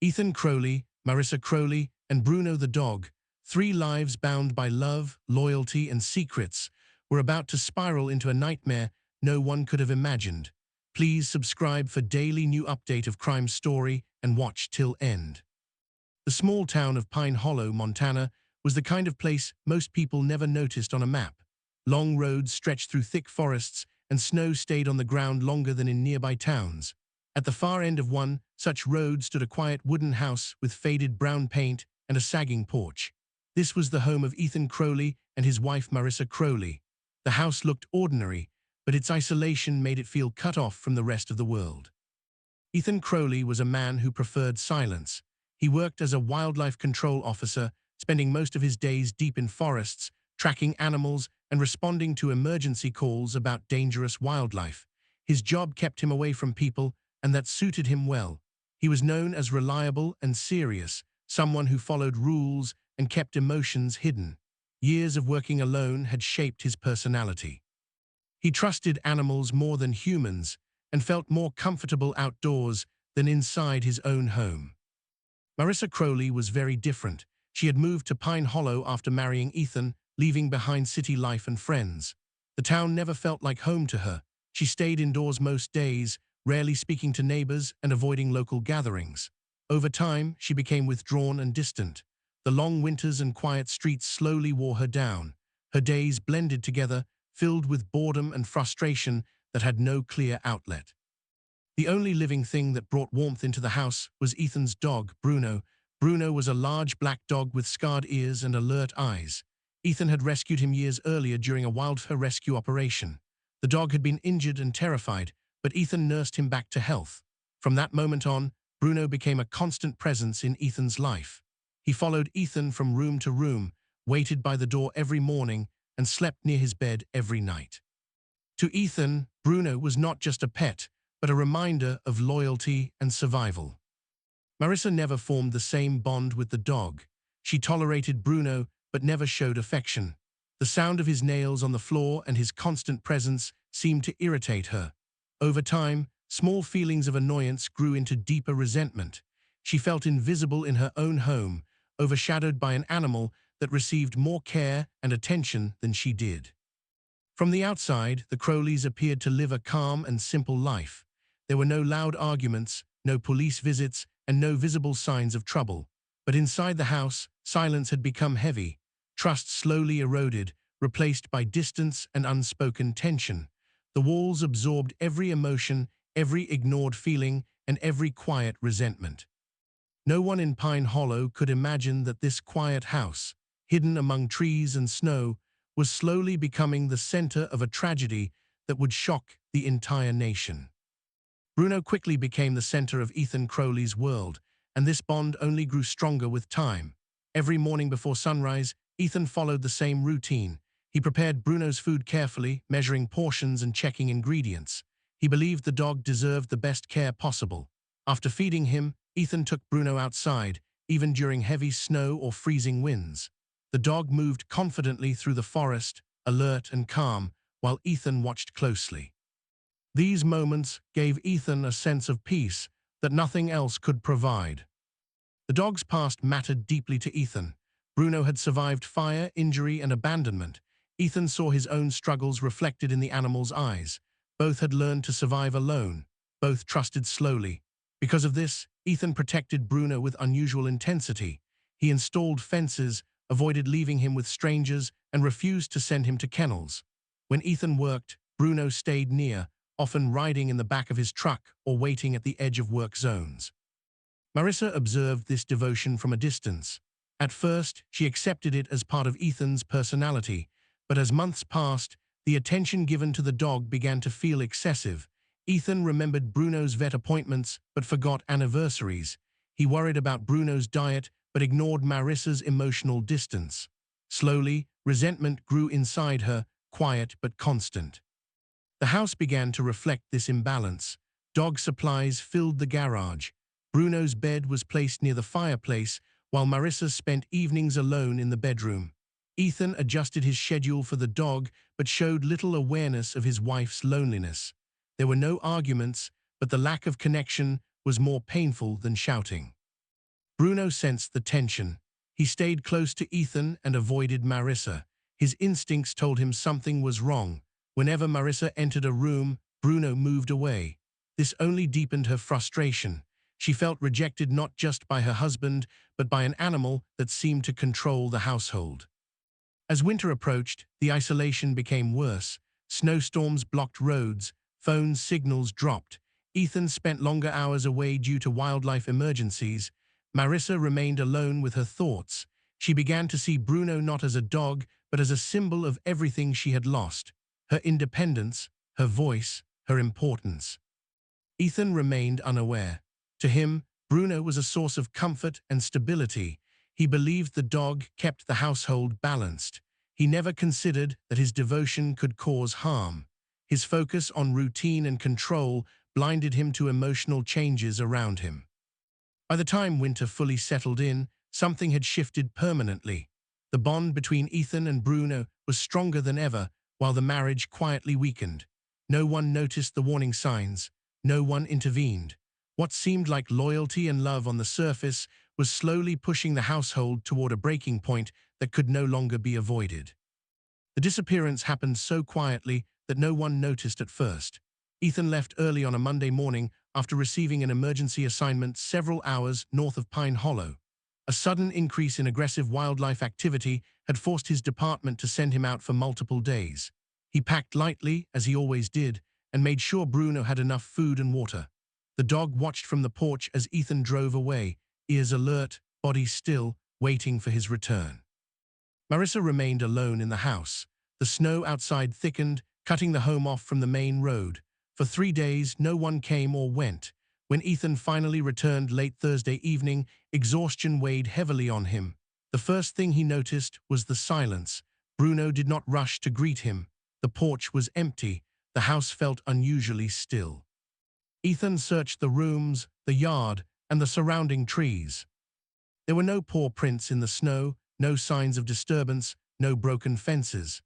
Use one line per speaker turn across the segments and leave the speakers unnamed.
Ethan Crowley, Marissa Crowley, and Bruno the dog, three lives bound by love, loyalty, and secrets, were about to spiral into a nightmare no one could have imagined. Please subscribe for daily new update of crime story and watch till end. The small town of Pine Hollow, Montana, was the kind of place most people never noticed on a map. Long roads stretched through thick forests, and snow stayed on the ground longer than in nearby towns. At the far end of one such road stood a quiet wooden house with faded brown paint and a sagging porch. This was the home of Ethan Crowley and his wife Marissa Crowley. The house looked ordinary, but its isolation made it feel cut off from the rest of the world. Ethan Crowley was a man who preferred silence. He worked as a wildlife control officer, spending most of his days deep in forests, tracking animals and responding to emergency calls about dangerous wildlife. His job kept him away from people, and that suited him well. He was known as reliable and serious, someone who followed rules and kept emotions hidden. Years of working alone had shaped his personality. He trusted animals more than humans and felt more comfortable outdoors than inside his own home. Marissa Crowley was very different. She had moved to Pine Hollow after marrying Ethan, leaving behind city life and friends. The town never felt like home to her. She stayed indoors most days, rarely speaking to neighbors and avoiding local gatherings. Over time, she became withdrawn and distant. The long winters and quiet streets slowly wore her down. Her days blended together, filled with boredom and frustration that had no clear outlet. The only living thing that brought warmth into the house was Ethan's dog, Bruno. Bruno was a large black dog with scarred ears and alert eyes. Ethan had rescued him years earlier during a wildfire rescue operation. The dog had been injured and terrified, but Ethan nursed him back to health. From that moment on, Bruno became a constant presence in Ethan's life. He followed Ethan from room to room, waited by the door every morning, and slept near his bed every night. To Ethan, Bruno was not just a pet, but a reminder of loyalty and survival. Marissa never formed the same bond with the dog. She tolerated Bruno, but never showed affection. The sound of his nails on the floor and his constant presence seemed to irritate her. Over time, small feelings of annoyance grew into deeper resentment. She felt invisible in her own home, overshadowed by an animal that received more care and attention than she did. From the outside, the Crowleys appeared to live a calm and simple life. There were no loud arguments, no police visits, and no visible signs of trouble. But inside the house, silence had become heavy. Trust slowly eroded, replaced by distance and unspoken tension. The walls absorbed every emotion, every ignored feeling, and every quiet resentment. No one in Pine Hollow could imagine that this quiet house, hidden among trees and snow, was slowly becoming the center of a tragedy that would shock the entire nation. Bruno quickly became the center of Ethan Crowley's world, and this bond only grew stronger with time. Every morning before sunrise, Ethan followed the same routine. He prepared Bruno's food carefully, measuring portions and checking ingredients. He believed the dog deserved the best care possible. After feeding him, Ethan took Bruno outside, even during heavy snow or freezing winds. The dog moved confidently through the forest, alert and calm, while Ethan watched closely. These moments gave Ethan a sense of peace that nothing else could provide. The dog's past mattered deeply to Ethan. Bruno had survived fire, injury, and abandonment. Ethan saw his own struggles reflected in the animal's eyes. Both had learned to survive alone. Both trusted slowly. Because of this, Ethan protected Bruno with unusual intensity. He installed fences, avoided leaving him with strangers, and refused to send him to kennels. When Ethan worked, Bruno stayed near, often riding in the back of his truck or waiting at the edge of work zones. Marissa observed this devotion from a distance. At first, she accepted it as part of Ethan's personality, but as months passed, the attention given to the dog began to feel excessive. Ethan remembered Bruno's vet appointments but forgot anniversaries. He worried about Bruno's diet but ignored Marissa's emotional distance. Slowly, resentment grew inside her, quiet but constant. The house began to reflect this imbalance. Dog supplies filled the garage. Bruno's bed was placed near the fireplace, while Marissa spent evenings alone in the bedroom. Ethan adjusted his schedule for the dog, but showed little awareness of his wife's loneliness. There were no arguments, but the lack of connection was more painful than shouting. Bruno sensed the tension. He stayed close to Ethan and avoided Marissa. His instincts told him something was wrong. Whenever Marissa entered a room, Bruno moved away. This only deepened her frustration. She felt rejected not just by her husband, but by an animal that seemed to control the household. As winter approached, the isolation became worse. Snowstorms blocked roads, phone signals dropped. Ethan spent longer hours away due to wildlife emergencies. Marissa remained alone with her thoughts. She began to see Bruno not as a dog, but as a symbol of everything she had lost: her independence, her voice, her importance. Ethan remained unaware. To him, Bruno was a source of comfort and stability. He believed the dog kept the household balanced. He never considered that his devotion could cause harm. His focus on routine and control blinded him to emotional changes around him. By the time winter fully settled in, something had shifted permanently. The bond between Ethan and Bruno was stronger than ever, while the marriage quietly weakened. No one noticed the warning signs. No one intervened. What seemed like loyalty and love on the surface was slowly pushing the household toward a breaking point that could no longer be avoided. The disappearance happened so quietly that no one noticed at first. Ethan left early on a Monday morning after receiving an emergency assignment several hours north of Pine Hollow. A sudden increase in aggressive wildlife activity had forced his department to send him out for multiple days. He packed lightly, as he always did, and made sure Bruno had enough food and water. The dog watched from the porch as Ethan drove away, ears alert, body still, waiting for his return. Marissa remained alone in the house. The snow outside thickened, cutting the home off from the main road. For 3 days, no one came or went. When Ethan finally returned late Thursday evening, exhaustion weighed heavily on him. The first thing he noticed was the silence. Bruno did not rush to greet him. The porch was empty. The house felt unusually still. Ethan searched the rooms, the yard, and the surrounding trees. There were no paw prints in the snow, no signs of disturbance, no broken fences.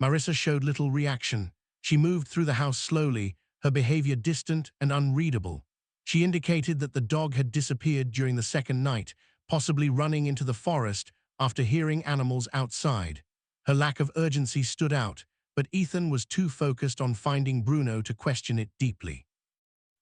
Marissa showed little reaction. She moved through the house slowly, her behavior distant and unreadable. She indicated that the dog had disappeared during the second night, possibly running into the forest after hearing animals outside. Her lack of urgency stood out, but Ethan was too focused on finding Bruno to question it deeply.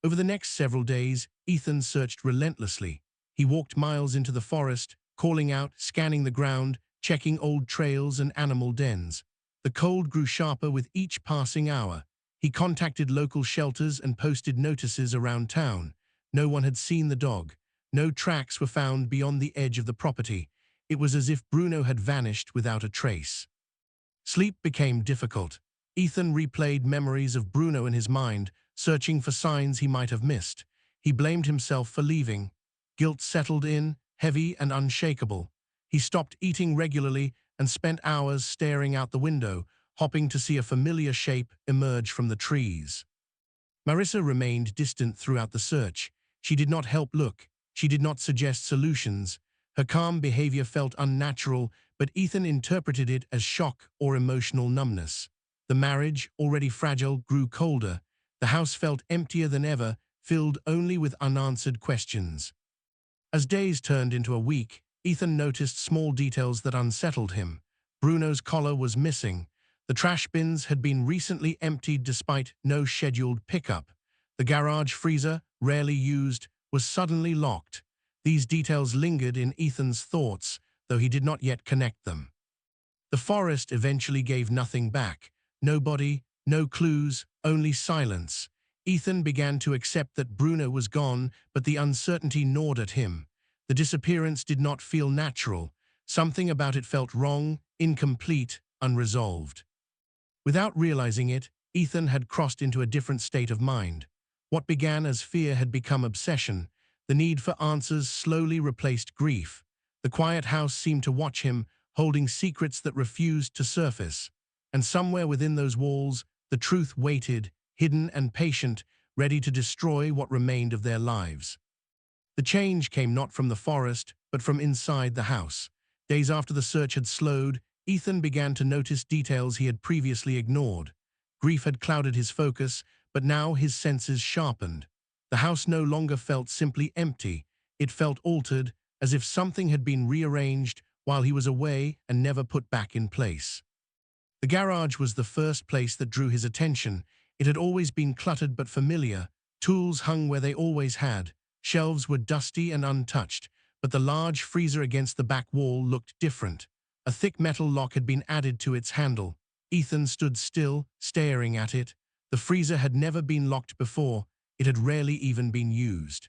Over the next several days, Ethan searched relentlessly. He walked miles into the forest, calling out, scanning the ground, checking old trails and animal dens. The cold grew sharper with each passing hour. He contacted local shelters and posted notices around town. No one had seen the dog. No tracks were found beyond the edge of the property. It was as if Bruno had vanished without a trace. Sleep became difficult. Ethan replayed memories of Bruno in his mind, searching for signs he might have missed. He blamed himself for leaving. Guilt settled in, heavy and unshakable. He stopped eating regularly and spent hours staring out the window, hoping to see a familiar shape emerge from the trees. Marissa remained distant throughout the search. She did not help look. She did not suggest solutions. Her calm behavior felt unnatural, but Ethan interpreted it as shock or emotional numbness. The marriage, already fragile, grew colder. The house felt emptier than ever, filled only with unanswered questions. As days turned into a week, Ethan noticed small details that unsettled him. Bruno's collar was missing. The trash bins had been recently emptied despite no scheduled pickup. The garage freezer, rarely used, was suddenly locked. These details lingered in Ethan's thoughts, though he did not yet connect them. The forest eventually gave nothing back. No body, no clues, only silence. Ethan began to accept that Bruno was gone, but the uncertainty gnawed at him. The disappearance did not feel natural. Something about it felt wrong, incomplete, unresolved. Without realizing it, Ethan had crossed into a different state of mind. What began as fear had become obsession. The need for answers slowly replaced grief. The quiet house seemed to watch him, holding secrets that refused to surface. And somewhere within those walls, the truth waited, hidden and patient, ready to destroy what remained of their lives. The change came not from the forest, but from inside the house. Days after the search had slowed, Ethan began to notice details he had previously ignored. Grief had clouded his focus, but now his senses sharpened. The house no longer felt simply empty. It felt altered, as if something had been rearranged while he was away and never put back in place. The garage was the first place that drew his attention. It had always been cluttered but familiar. Tools hung where they always had. Shelves were dusty and untouched, but the large freezer against the back wall looked different. A thick metal lock had been added to its handle. Ethan stood still, staring at it. The freezer had never been locked before. It had rarely even been used.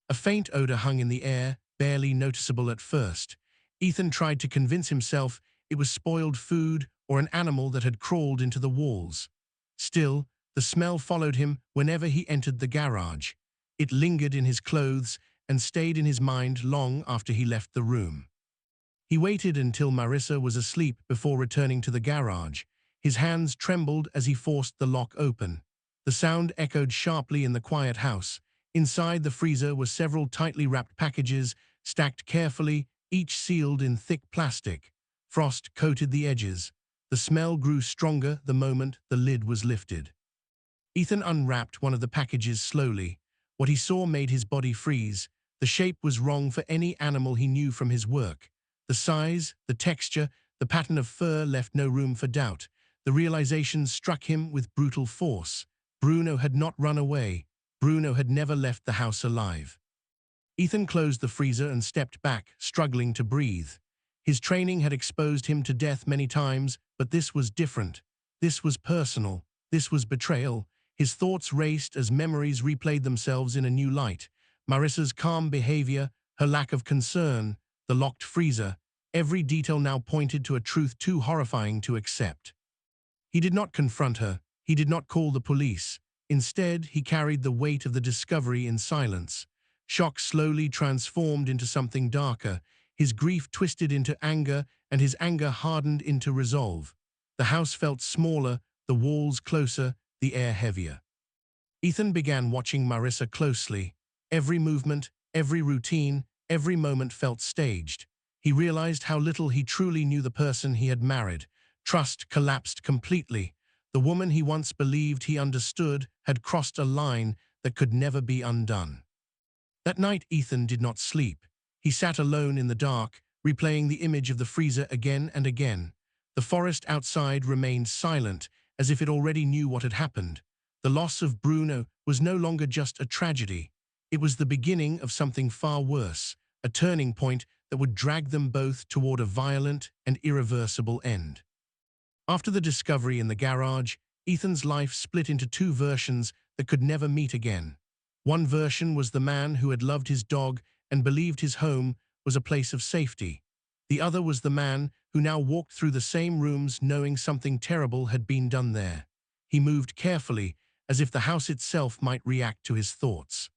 A faint odor hung in the air, barely noticeable at first. Ethan tried to convince himself it was spoiled food or an animal that had crawled into the walls. Still, the smell followed him whenever he entered the garage. It lingered in his clothes and stayed in his mind long after he left the room. He waited until Marissa was asleep before returning to the garage. His hands trembled as he forced the lock open. The sound echoed sharply in the quiet house. Inside the freezer were several tightly wrapped packages, stacked carefully, each sealed in thick plastic. Frost coated the edges. The smell grew stronger the moment the lid was lifted. Ethan unwrapped one of the packages slowly. What he saw made his body freeze. The shape was wrong for any animal he knew from his work. The size, the texture, the pattern of fur left no room for doubt. The realization struck him with brutal force. Bruno had not run away. Bruno had never left the house alive. Ethan closed the freezer and stepped back, struggling to breathe. His training had exposed him to death many times, but this was different. This was personal. This was betrayal. His thoughts raced as memories replayed themselves in a new light. Marissa's calm behavior, her lack of concern, the locked freezer, every detail now pointed to a truth too horrifying to accept. He did not confront her. He did not call the police. Instead, he carried the weight of the discovery in silence. Shock slowly transformed into something darker. His grief twisted into anger, and his anger hardened into resolve. The house felt smaller, the walls closer, the air heavier. Ethan began watching Marissa closely. Every movement, every routine, every moment felt staged. He realized how little he truly knew the person he had married. Trust collapsed completely. The woman he once believed he understood had crossed a line that could never be undone. That night, Ethan did not sleep. He sat alone in the dark, replaying the image of the freezer again and again. The forest outside remained silent, as if it already knew what had happened. The loss of Bruno was no longer just a tragedy. It was the beginning of something far worse, a turning point that would drag them both toward a violent and irreversible end. After the discovery in the garage, Ethan's life split into two versions that could never meet again. One version was the man who had loved his dog and believed his home was a place of safety. The other was the man who now walked through the same rooms knowing something terrible had been done there. He moved carefully, as if the house itself might react to his thoughts.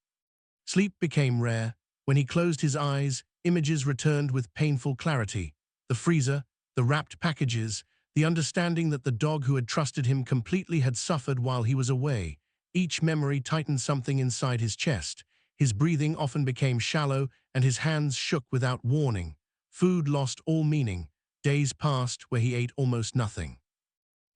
Sleep became rare. When he closed his eyes, images returned with painful clarity. The freezer, the wrapped packages, the understanding that the dog who had trusted him completely had suffered while he was away. Each memory tightened something inside his chest. His breathing often became shallow, and his hands shook without warning. Food lost all meaning. Days passed where he ate almost nothing.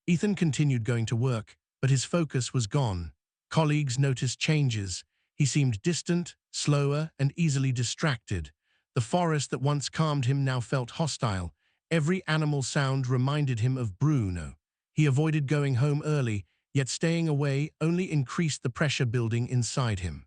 Ethan continued going to work, but his focus was gone. Colleagues noticed changes. He seemed distant, slower, and easily distracted. The forest that once calmed him now felt hostile. Every animal sound reminded him of Bruno. He avoided going home early, yet staying away only increased the pressure building inside him.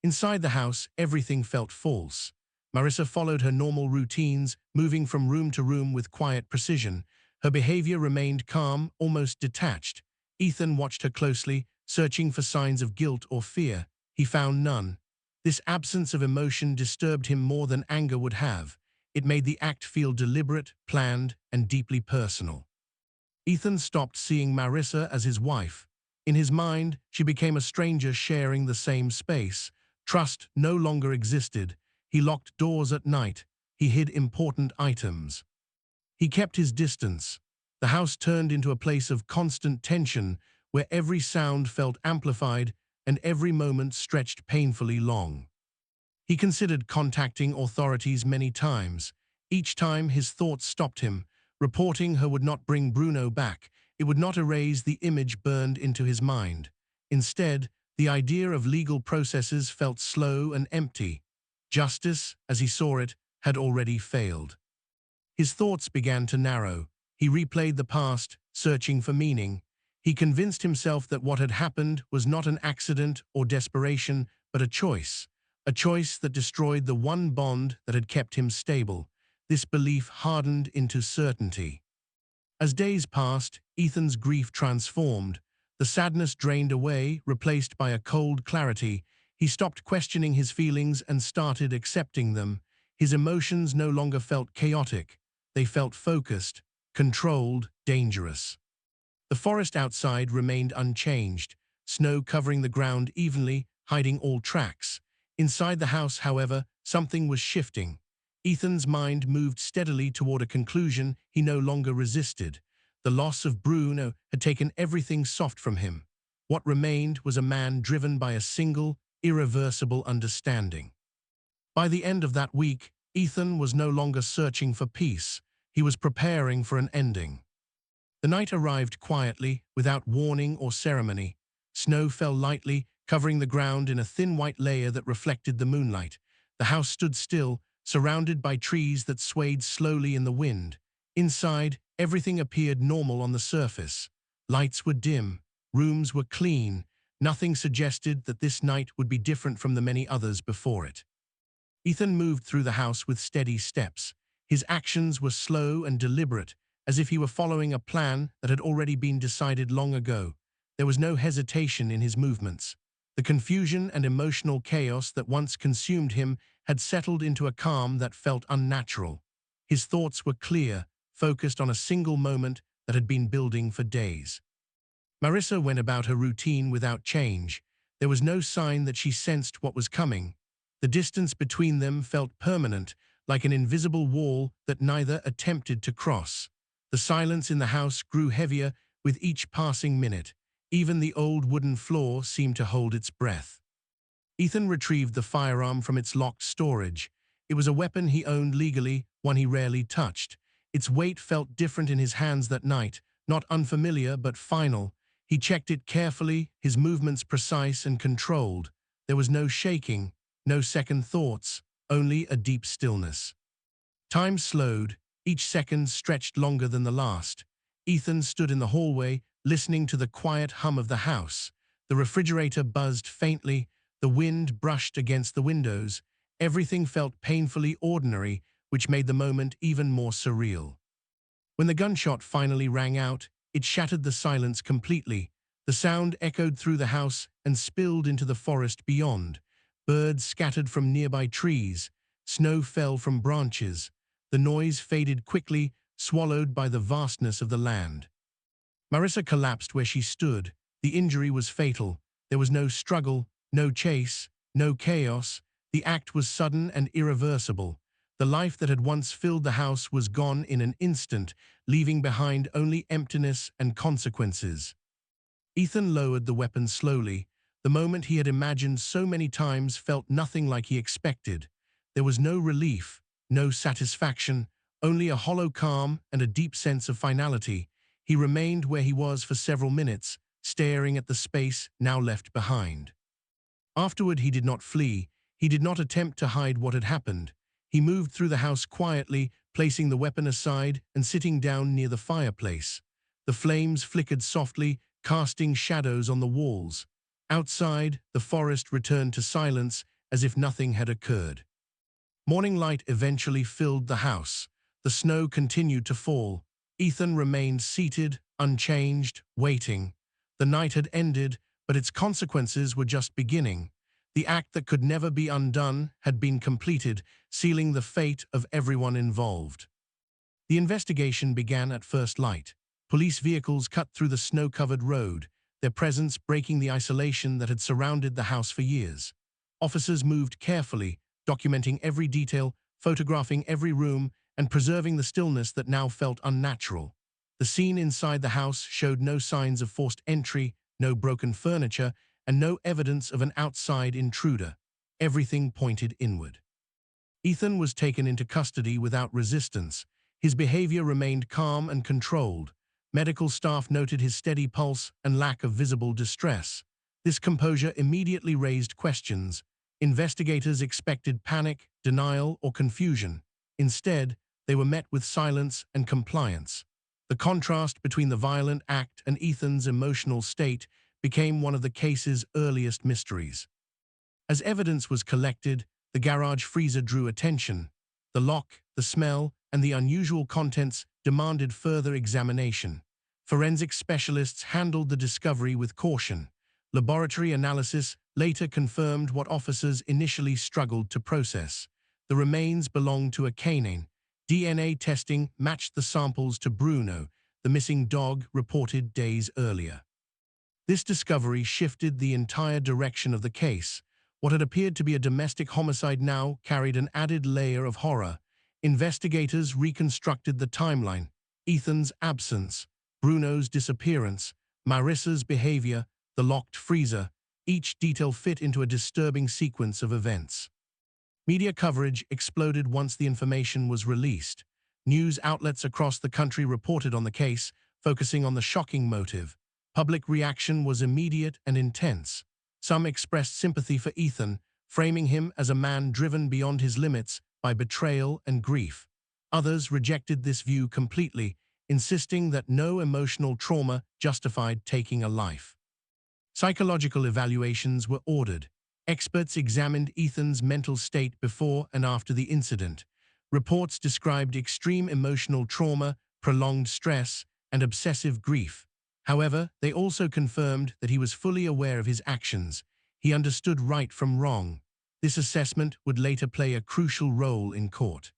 Inside the house, everything felt false. Marissa followed her normal routines, moving from room to room with quiet precision. Her behavior remained calm, almost detached. Ethan watched her closely, searching for signs of guilt or fear. He found none. This absence of emotion disturbed him more than anger would have. It made the act feel deliberate, planned, and deeply personal. Ethan stopped seeing Marissa as his wife. In his mind, she became a stranger sharing the same space. Trust no longer existed. He locked doors at night. He hid important items. He kept his distance. The house turned into a place of constant tension, where every sound felt amplified and every moment stretched painfully long. He considered contacting authorities many times. Each time his thoughts stopped him. Reporting her would not bring Bruno back. It would not erase the image burned into his mind. Instead, the idea of legal processes felt slow and empty. Justice, as he saw it, had already failed. His thoughts began to narrow. He replayed the past, searching for meaning. He convinced himself that what had happened was not an accident or desperation, but a choice that destroyed the one bond that had kept him stable. This belief hardened into certainty. As days passed, Ethan's grief transformed. The sadness drained away, replaced by a cold clarity. He stopped questioning his feelings and started accepting them. His emotions no longer felt chaotic. They felt focused, controlled, dangerous. The forest outside remained unchanged, snow covering the ground evenly, hiding all tracks. Inside the house, however, something was shifting. Ethan's mind moved steadily toward a conclusion he no longer resisted. The loss of Bruno had taken everything soft from him. What remained was a man driven by a single, irreversible understanding. By the end of that week, Ethan was no longer searching for peace. He was preparing for an ending. The night arrived quietly, without warning or ceremony. Snow fell lightly, covering the ground in a thin white layer that reflected the moonlight. The house stood still, surrounded by trees that swayed slowly in the wind. Inside, everything appeared normal on the surface. Lights were dim, rooms were clean. Nothing suggested that this night would be different from the many others before it. Ethan moved through the house with steady steps. His actions were slow and deliberate, as if he were following a plan that had already been decided long ago. There was no hesitation in his movements. The confusion and emotional chaos that once consumed him had settled into a calm that felt unnatural. His thoughts were clear, focused on a single moment that had been building for days. Marissa went about her routine without change. There was no sign that she sensed what was coming. The distance between them felt permanent, like an invisible wall that neither attempted to cross. The silence in the house grew heavier with each passing minute. Even the old wooden floor seemed to hold its breath. Ethan retrieved the firearm from its locked storage. It was a weapon he owned legally, one he rarely touched. Its weight felt different in his hands that night, not unfamiliar but final. He checked it carefully, his movements precise and controlled. There was no shaking, no second thoughts, only a deep stillness. Time slowed, each second stretched longer than the last. Ethan stood in the hallway, listening to the quiet hum of the house. The refrigerator buzzed faintly, the wind brushed against the windows. Everything felt painfully ordinary, which made the moment even more surreal. When the gunshot finally rang out, it shattered the silence completely. The sound echoed through the house and spilled into the forest beyond. Birds scattered from nearby trees. Snow fell from branches. The noise faded quickly, swallowed by the vastness of the land. Marissa collapsed where she stood. The injury was fatal. There was no struggle, no chase, no chaos. The act was sudden and irreversible. The life that had once filled the house was gone in an instant, leaving behind only emptiness and consequences. Ethan lowered the weapon slowly. The moment he had imagined so many times felt nothing like he expected. There was no relief, no satisfaction, only a hollow calm and a deep sense of finality. He remained where he was for several minutes, staring at the space now left behind. Afterward, he did not flee. He did not attempt to hide what had happened. He moved through the house quietly, placing the weapon aside and sitting down near the fireplace. The flames flickered softly, casting shadows on the walls. Outside, the forest returned to silence as if nothing had occurred. Morning light eventually filled the house. The snow continued to fall. Ethan remained seated, unchanged, waiting. The night had ended, but its consequences were just beginning. The act that could never be undone had been completed, sealing the fate of everyone involved. The investigation began at first light. Police vehicles cut through the snow-covered road, their presence breaking the isolation that had surrounded the house for years. Officers moved carefully, documenting every detail, photographing every room, and preserving the stillness that now felt unnatural. The scene inside the house showed no signs of forced entry, no broken furniture, and no evidence of an outside intruder. Everything pointed inward. Ethan was taken into custody without resistance. His behavior remained calm and controlled. Medical staff noted his steady pulse and lack of visible distress. This composure immediately raised questions. Investigators expected panic, denial, or confusion. Instead, they were met with silence and compliance. The contrast between the violent act and Ethan's emotional state became one of the case's earliest mysteries. As evidence was collected, the garage freezer drew attention. The lock, the smell, and the unusual contents demanded further examination. Forensic specialists handled the discovery with caution. Laboratory analysis later confirmed what officers initially struggled to process. The remains belonged to a canine. DNA testing matched the samples to Bruno, the missing dog reported days earlier. This discovery shifted the entire direction of the case. What had appeared to be a domestic homicide now carried an added layer of horror. Investigators reconstructed the timeline: Ethan's absence, Bruno's disappearance, Marissa's behavior, the locked freezer. Each detail fit into a disturbing sequence of events. Media coverage exploded once the information was released. News outlets across the country reported on the case, focusing on the shocking motive. Public reaction was immediate and intense. Some expressed sympathy for Ethan, framing him as a man driven beyond his limits by betrayal and grief. Others rejected this view completely, insisting that no emotional trauma justified taking a life. Psychological evaluations were ordered. Experts examined Ethan's mental state before and after the incident. Reports described extreme emotional trauma, prolonged stress, and obsessive grief. However, they also confirmed that he was fully aware of his actions. He understood right from wrong. This assessment would later play a crucial role in court.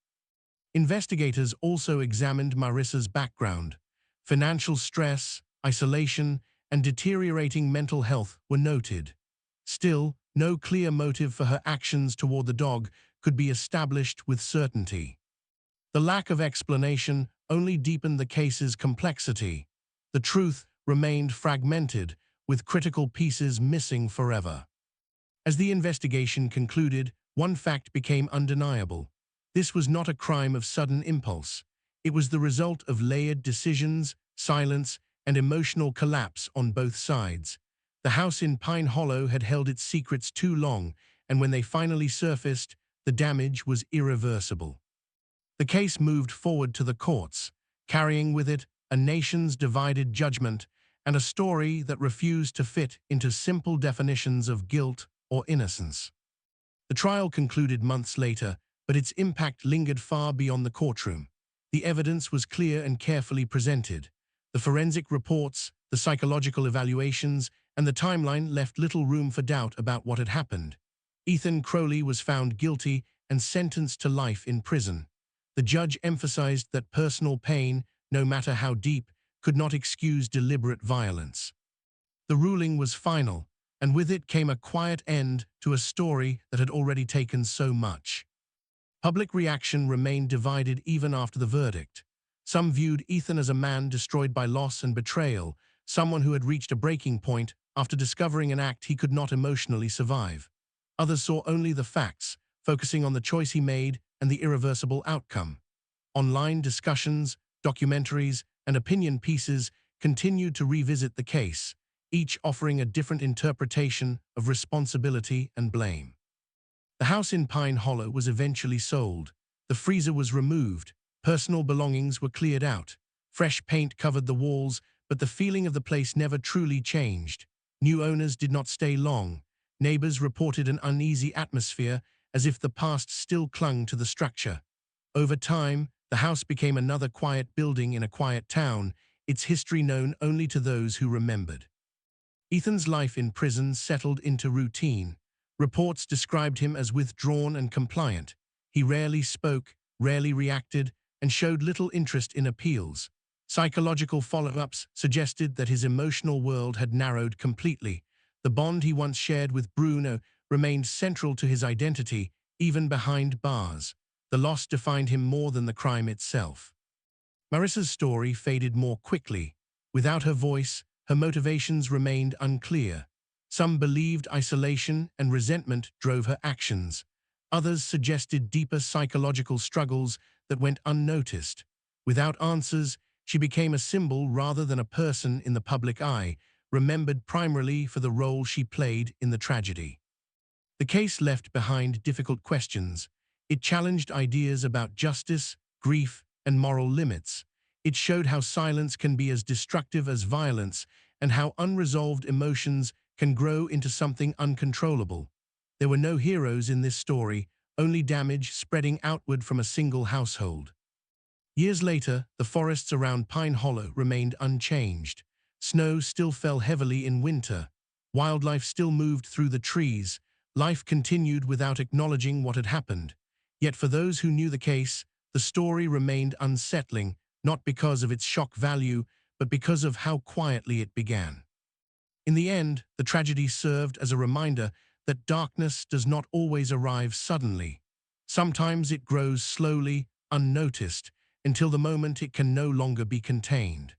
Investigators also examined Marissa's background. Financial stress, isolation, and deteriorating mental health were noted. Still, no clear motive for her actions toward the dog could be established with certainty. The lack of explanation only deepened the case's complexity. The truth remained fragmented, with critical pieces missing forever. As the investigation concluded, one fact became undeniable. This was not a crime of sudden impulse. It was the result of layered decisions, silence, and emotional collapse on both sides. The house in Pine Hollow had held its secrets too long, and when they finally surfaced, the damage was irreversible. The case moved forward to the courts, carrying with it a nation's divided judgment and a story that refused to fit into simple definitions of guilt or innocence. The trial concluded months later, but its impact lingered far beyond the courtroom. The evidence was clear and carefully presented. The forensic reports, the psychological evaluations, and the timeline left little room for doubt about what had happened. Ethan Crowley was found guilty and sentenced to life in prison. The judge emphasized that personal pain, no matter how deep, could not excuse deliberate violence. The ruling was final, and with it came a quiet end to a story that had already taken so much. Public reaction remained divided even after the verdict. Some viewed Ethan as a man destroyed by loss and betrayal, someone who had reached a breaking point after discovering an act he could not emotionally survive. Others saw only the facts, focusing on the choice he made and the irreversible outcome. Online discussions, documentaries, and opinion pieces continued to revisit the case, each offering a different interpretation of responsibility and blame. The house in Pine Hollow was eventually sold. The freezer was removed. Personal belongings were cleared out. Fresh paint covered the walls, but the feeling of the place never truly changed. New owners did not stay long. Neighbors reported an uneasy atmosphere, as if the past still clung to the structure. Over time, the house became another quiet building in a quiet town, its history known only to those who remembered. Ethan's life in prison settled into routine. Reports described him as withdrawn and compliant. He rarely spoke, rarely reacted, and showed little interest in appeals. Psychological follow-ups suggested that his emotional world had narrowed completely. The bond he once shared with Bruno remained central to his identity, even behind bars. The loss defined him more than the crime itself. Marissa's story faded more quickly. Without her voice, her motivations remained unclear. Some believed isolation and resentment drove her actions. Others suggested deeper psychological struggles that went unnoticed. Without answers, she became a symbol rather than a person in the public eye, remembered primarily for the role she played in the tragedy. The case left behind difficult questions. It challenged ideas about justice, grief, and moral limits. It showed how silence can be as destructive as violence and how unresolved emotions can grow into something uncontrollable. There were no heroes in this story, only damage spreading outward from a single household. Years later, the forests around Pine Hollow remained unchanged. Snow still fell heavily in winter. Wildlife still moved through the trees. Life continued without acknowledging what had happened. Yet for those who knew the case, the story remained unsettling, not because of its shock value, but because of how quietly it began. In the end, the tragedy served as a reminder that darkness does not always arrive suddenly. Sometimes it grows slowly, unnoticed, until the moment it can no longer be contained.